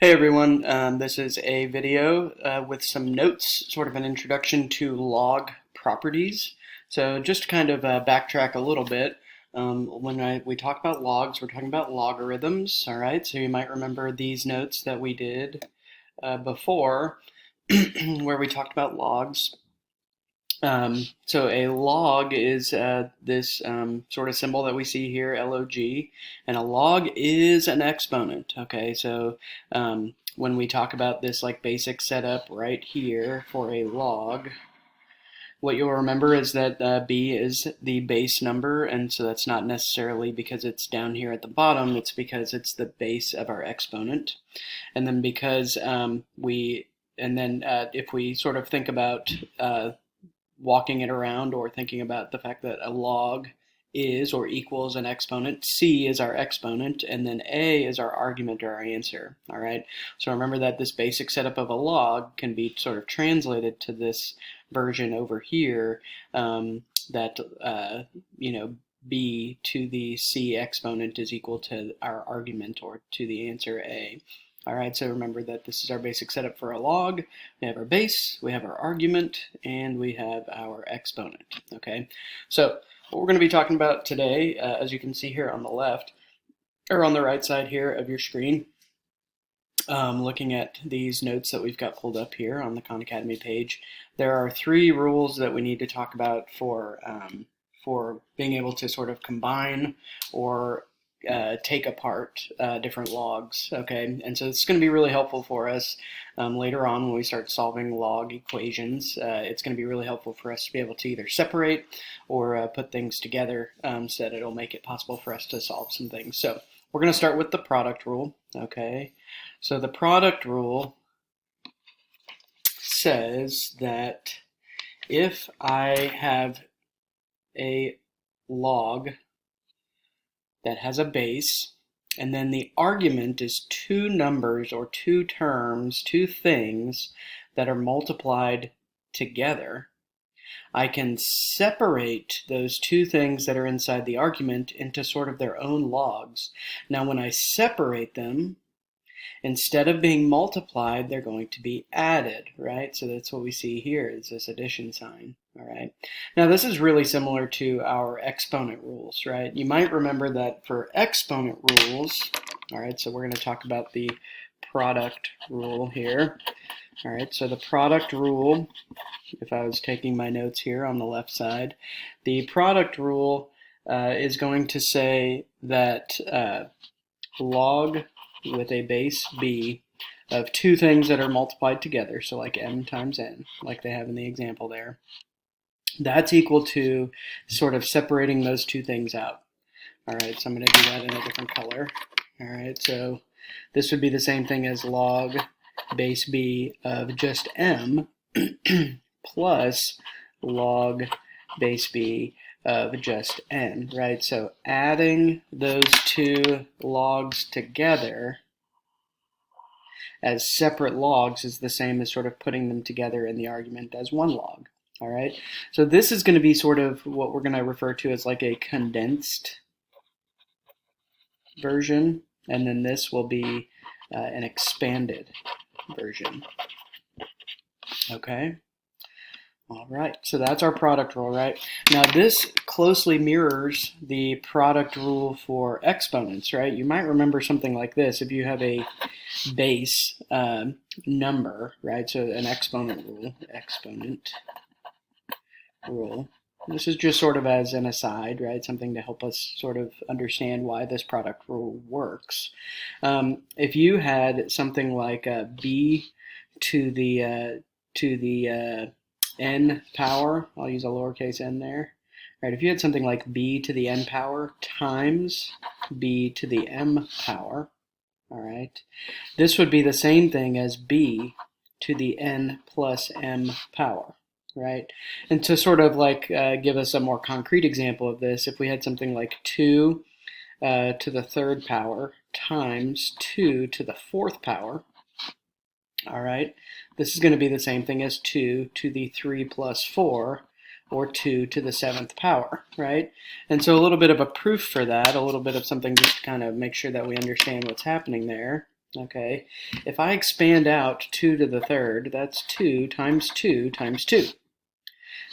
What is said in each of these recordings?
Hey everyone, this is a video with some notes, sort of an introduction to log properties. So just to kind of backtrack a little bit, when we talk about logs, we're talking about logarithms, all right? So you might remember these notes that we did before where we talked about logs. So a log is this sort of symbol that we see here, log, and a log is an exponent. Okay, so when we talk about this like basic setup right here for a log, what you'll remember is that b is the base number, and so that's not necessarily because it's down here at the bottom, it's because it's the base of our exponent. And then because if we sort of think about walking it around or thinking about the fact that a log is or equals an exponent, c is our exponent, and then a is our argument or our answer. All right. So remember that this basic setup of a log can be sort of translated to this version over here that b to the c exponent is equal to our argument or to the answer a. All right, so remember that this is our basic setup for a log. We have our base, we have our argument, and we have our exponent, okay? So what we're going to be talking about today, as you can see here on the left, or on the right side here of your screen, looking at these notes that we've got pulled up here on the Khan Academy page, there are 3 rules that we need to talk about for being able to sort of combine or take apart different logs, okay? And so it's going to be really helpful for us later on when we start solving log equations. It's going to be really helpful for us to be able to either separate or put things together so that it'll make it possible for us to solve some things. So we're going to start with the product rule, okay? So the product rule says that if I have a log that has a base, and then the argument is 2 numbers or 2 terms, 2 things that are multiplied together, I can separate those 2 things that are inside the argument into sort of their own logs. Now when I separate them, instead of being multiplied, they're going to be added, right? So that's what we see here is this addition sign, all right? Now this is really similar to our exponent rules, right? You might remember that for exponent rules, all right, so we're going to talk about the product rule here. All right, so the product rule, if I was taking my notes here on the left side, the product rule is going to say that log with a base b of 2 things that are multiplied together, so like m times n, like they have in the example there, that's equal to sort of separating those 2 things out. All right, so I'm going to do that in a different color. All right, so this would be the same thing as log base b of just m plus log base b of just n, right? So adding those 2 logs together as separate logs is the same as sort of putting them together in the argument as 1 log. All right, so this is going to be sort of what we're going to refer to as like a condensed version, and then this will be an expanded version. Okay. All right, so that's our product rule, right? Now this closely mirrors the product rule for exponents, right? You might remember something like this. If you have a base number, right? So an exponent rule. This is just sort of as an aside, right? Something to help us sort of understand why this product rule works. If you had something like b to the n power, I'll use a lowercase n there. Right, if you had something like b to the n power times b to the m power, all right, this would be the same thing as b to the n plus m power, right? And to sort of like give us a more concrete example of this, if we had something like 2 to the 3rd power times 2 to the 4th power, all right, this is going to be the same thing as 2 to the 3 plus 4, or 2 to the 7th power, right? And so a little bit of a proof for that, a little bit of something just to kind of make sure that we understand what's happening there. okay, if I expand out 2 to the third, that's 2 times 2 times 2.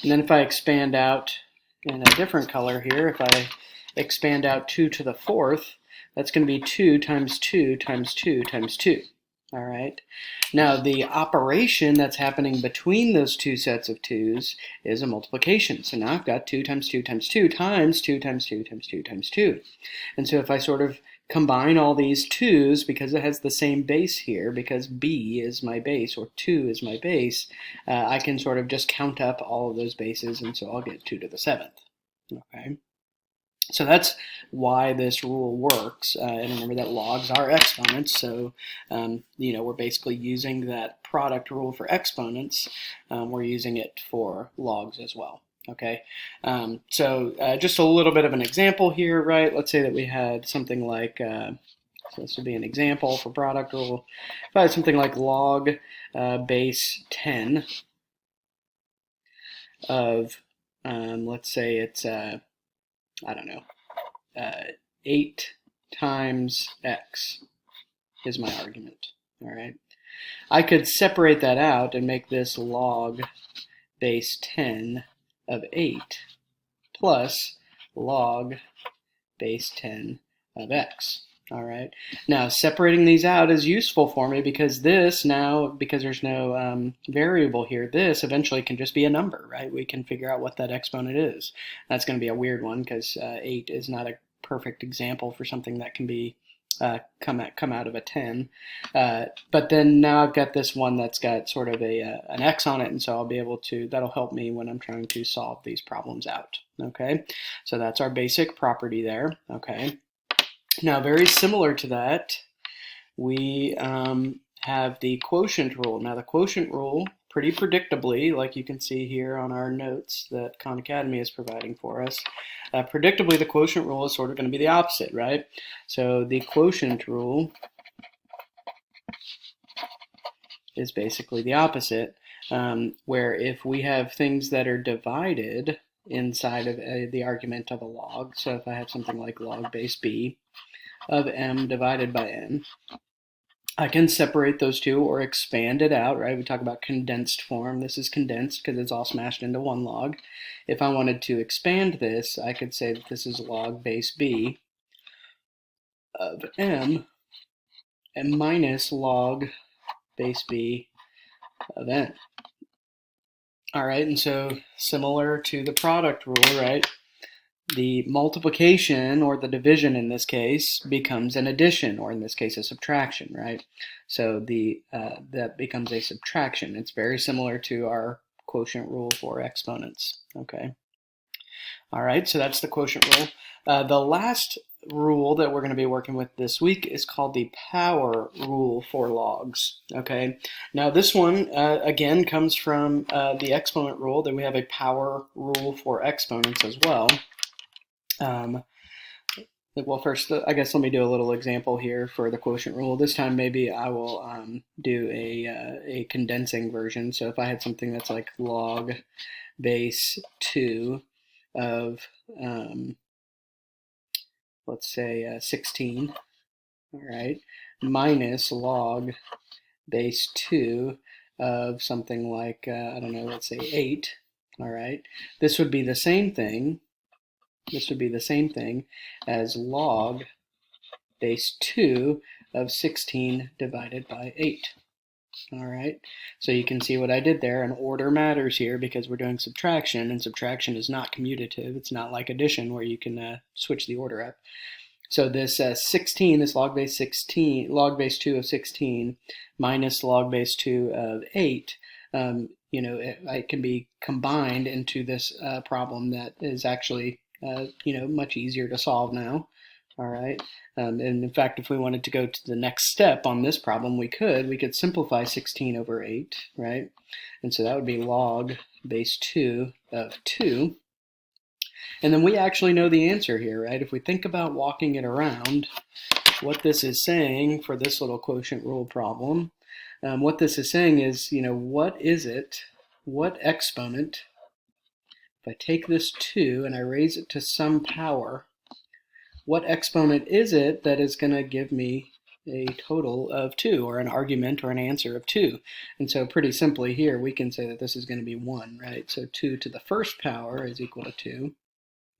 And then if I expand out in a different color here, if I expand out 2 to the fourth, that's going to be 2 times 2 times 2 times 2. All right. Now the operation that's happening between those two sets of 2's is a multiplication. So now I've got 2 times 2 times 2 times 2 times 2 times 2 times 2. And so if I sort of combine all these 2's, because it has the same base here, because b is my base, or 2 is my base, I can sort of just count up all of those bases, and so I'll get 2 to the 7th. Okay. So that's why this rule works. And remember that logs are exponents, so we're basically using that product rule for exponents. We're using it for logs as well. Okay, so just a little bit of an example here, right? Let's say that we had something like, so this would be an example for product rule. If I had something like log base 10 of, let's say it's, I don't know, 8 times x is my argument, all right? I could separate that out and make this log base 10 of 8 plus log base 10 of x, all right? Now, separating these out is useful for me because this now, because there's no variable here, this eventually can just be a number, right? We can figure out what that exponent is. That's going to be a weird one because 8 is not a perfect example for something that can be come out of a 10. But then now I've got this one that's got sort of an x on it, and so I'll be able to, that'll help me when I'm trying to solve these problems out. Okay, so that's our basic property there. Okay, now very similar to that, we have the quotient rule. Now the quotient rule, pretty predictably, like you can see here on our notes that Khan Academy is providing for us, predictably the quotient rule is sort of going to be the opposite, right? So the quotient rule is basically the opposite, where if we have things that are divided inside of the argument of a log, so if I have something like log base b of m divided by n, I can separate those two or expand it out, right? We talk about condensed form. This is condensed because it's all smashed into one log. If I wanted to expand this, I could say that this is log base b of m and minus log base b of n. All right, and so similar to the product rule, right? The multiplication, or the division in this case, becomes an addition, or in this case a subtraction, right? So that becomes a subtraction. It's very similar to our quotient rule for exponents, okay? All right, so that's the quotient rule. The last rule that we're going to be working with this week is called the power rule for logs, okay? Now this one, again, comes from the exponent rule. Then we have a power rule for exponents as well. Well, first, I guess let me do a little example here for the quotient rule. This time, maybe I will do a condensing version. So if I had something that's like log base 2 of, let's say 16, all right, minus log base 2 of something like, I don't know, let's say 8, all right, this would be the same thing. This would be the same thing as log base 2 of 16 divided by 8. All right, so you can see what I did there, and order matters here because we're doing subtraction, and subtraction is not commutative. It's not like addition where you can switch the order up. So this 16, this log base 16, log base 2 of 16 minus log base 2 of 8, it can be combined into this problem that is actually much easier to solve now. All right, and in fact, if we wanted to go to the next step on this problem, we could simplify 16 over 8, right? And so that would be log base 2 of 2. And then we actually know the answer here, right? If we think about walking it around, what this is saying for this little quotient rule problem, what this is saying is, what exponent, if I take this 2 and I raise it to some power, what exponent is it that is going to give me a total of 2, or an argument or an answer of 2. And so pretty simply here, we can say that this is going to be 1, right? So 2 to the first power is equal to 2.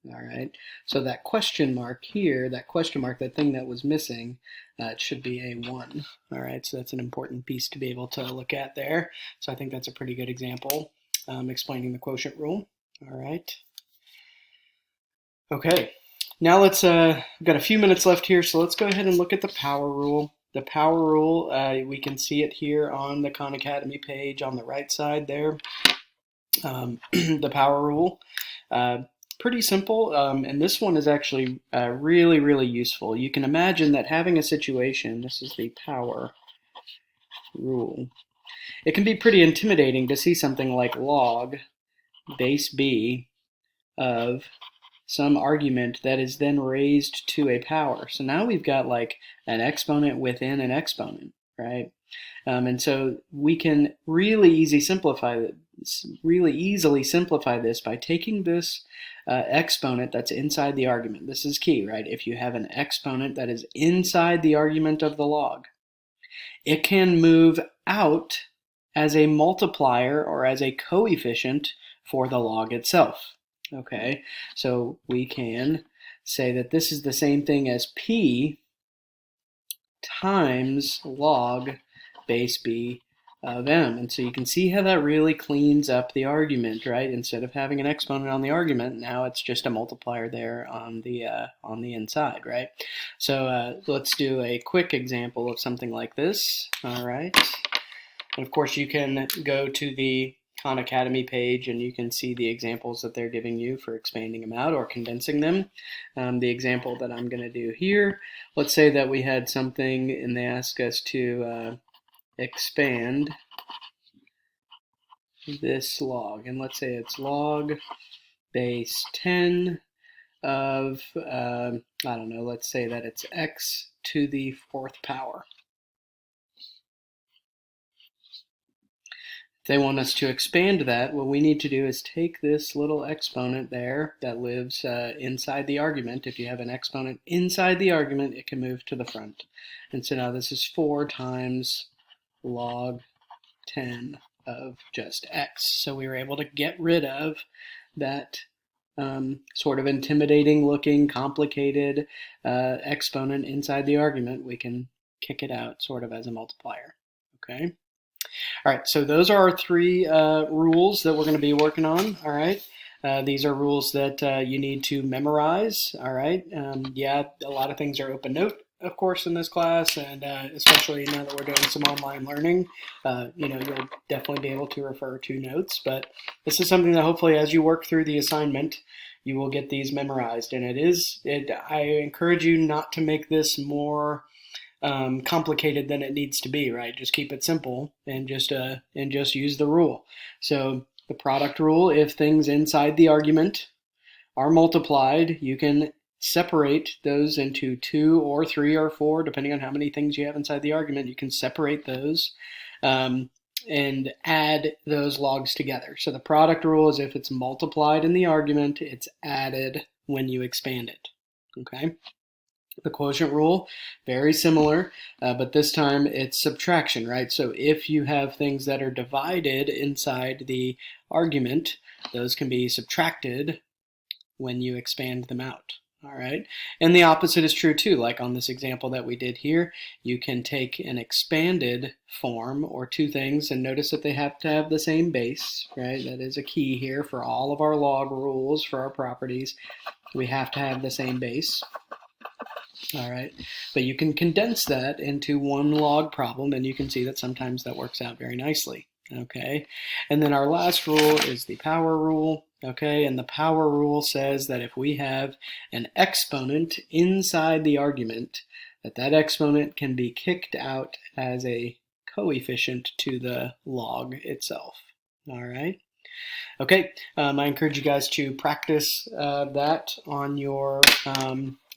All right, so that question mark here, that question mark, that thing that was missing, it should be a 1. All right, so that's an important piece to be able to look at there. So I think that's a pretty good example explaining the quotient rule. All right. Okay, now let's, we've got a few minutes left here, so let's go ahead and look at the power rule. The power rule, we can see it here on the Khan Academy page on the right side there. The power rule. Pretty simple, and this one is actually really, really useful. You can imagine that having a situation, this is the power rule, it can be pretty intimidating to see something like log base b of some argument that is then raised to a power. So now we've got like an exponent within an exponent, right? And so we can really easily simplify this by taking this exponent that's inside the argument. This is key, right? If you have an exponent that is inside the argument of the log, it can move out as a multiplier or as a coefficient for the log itself. Okay, so we can say that this is the same thing as p times log base b of m. And so you can see how that really cleans up the argument, right? Instead of having an exponent on the argument, now it's just a multiplier there on the inside, right? So let's do a quick example of something like this. All right. And of course, you can go to the Khan Academy page and you can see the examples that they're giving you for expanding them out or condensing them. The example that I'm going to do here, let's say that we had something and they ask us to expand this log, and let's say it's log base 10 of, I don't know, let's say that it's x to the 4th power. If they want us to expand that, what we need to do is take this little exponent there that lives inside the argument. If you have an exponent inside the argument, it can move to the front. And so now this is 4 times log 10 of just x. So we were able to get rid of that sort of intimidating looking, complicated exponent inside the argument. We can kick it out sort of as a multiplier. Okay. All right, so those are our 3 rules that we're going to be working on. All right. These are rules that you need to memorize. All right. Yeah, a lot of things are open note, of course, in this class, and especially now that we're doing some online learning, you'll definitely be able to refer to notes. But this is something that hopefully, as you work through the assignment, you will get these memorized. And I encourage you not to make this more complicated than it needs to be. Right? Just keep it simple and just use the rule. So the product rule: if things inside the argument are multiplied, you can separate those into 2 or 3 or 4, depending on how many things you have inside the argument. You can separate those and add those logs together. So the product rule is if it's multiplied in the argument, it's added when you expand it. Okay. The quotient rule, very similar, but this time it's subtraction, right? So if you have things that are divided inside the argument, those can be subtracted when you expand them out. All right, and the opposite is true too. Like on this example that we did here, you can take an expanded form or 2 things, and notice that they have to have the same base, right? That is a key here for all of our log rules for our properties. We have to have the same base. All right, but you can condense that into 1 log problem, and you can see that sometimes that works out very nicely. Okay, and then our last rule is the power rule. Okay, and the power rule says that if we have an exponent inside the argument, that exponent can be kicked out as a coefficient to the log itself. All right. Okay, I encourage you guys to practice that on your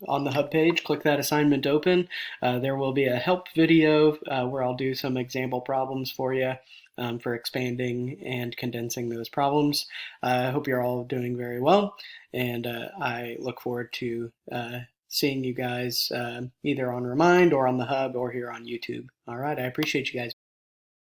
on the hub page. Click that assignment open. There will be a help video where I'll do some example problems for you for expanding and condensing those problems. I hope you're all doing very well, and I look forward to seeing you guys either on Remind or on the Hub or here on YouTube. All right, I appreciate you guys.